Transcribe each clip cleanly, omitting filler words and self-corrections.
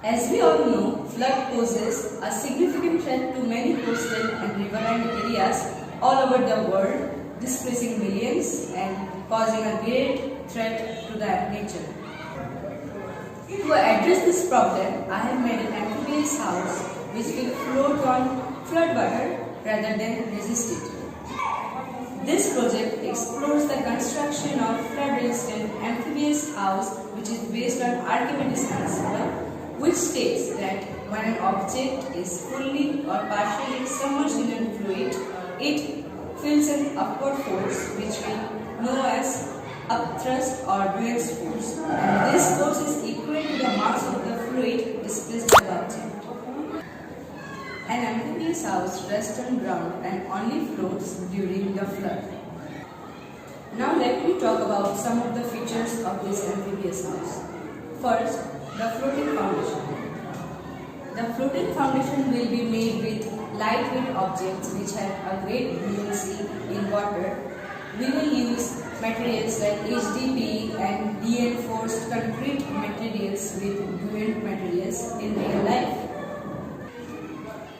As we all know, flood poses a significant threat to many coastal and riverine areas all over the world, displacing millions and causing a great threat to the nature. To address this problem, I have made an amphibious house which will float on flood water rather than resist it. This project explores the construction of flood-resistant amphibious house which is based on Archimedes' principle, which states that when an object is fully or partially submerged in a fluid, it feels an upward force which we know as upthrust or buoyant force, and this force is equal to the mass of the fluid displaced by the object. An amphibious house rests on ground and only floats during the flood. Now let me talk about some of the features of this amphibious house. First, the floating foundation. The floating foundation will be made with lightweight objects which have a great buoyancy in water. We will use materials like HDPE and reinforced concrete materials with buoyant materials in real life.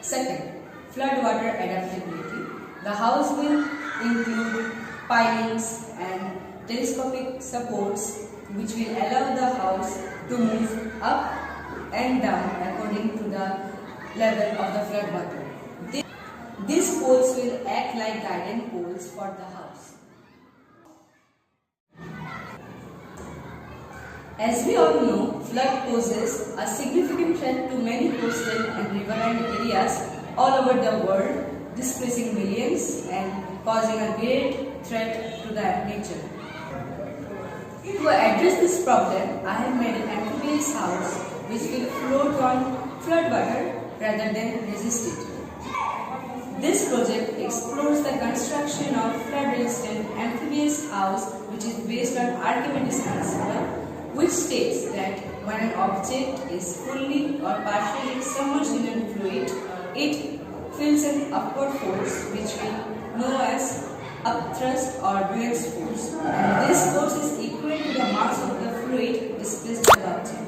Second, floodwater adaptability. The house will include pilings and telescopic supports which will allow the house to move up and down according to the level of the floodwater. These poles will act like guidance poles for the house. As we all know, flood poses a significant threat to many coastal and riverine areas all over the world, displacing millions and causing a great threat to the nature. To address this problem, I have made an amphibious house which will float on floodwater rather than resist it. This project explores the construction of flood-resistant amphibious house which is based on Archimedes' principle, which states that when an object is fully or partially submerged in a fluid, it feels an upward force which we know as upthrust or buoyant force, and this force is equal to the mass of the fluid displaced by the object.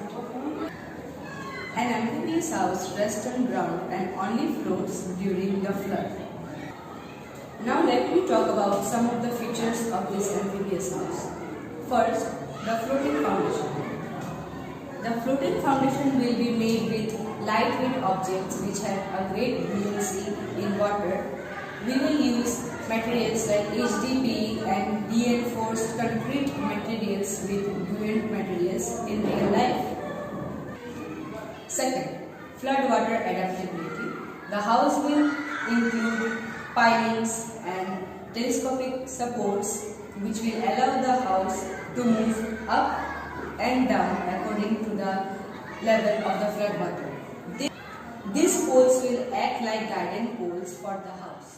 An amphibious house rests on ground and only floats during the flood. Now let me talk about some of the features of this amphibious house. First, the floating foundation. The floating foundation will be made with lightweight objects which have a great buoyancy in water. We will use materials like HDPE and reinforced concrete materials with buoyant materials in real life. Second, floodwater adaptability. The house will include pilings and telescopic supports which will allow the house to move up and down according to the level of the floodwater. These poles will act like guidance poles for the house.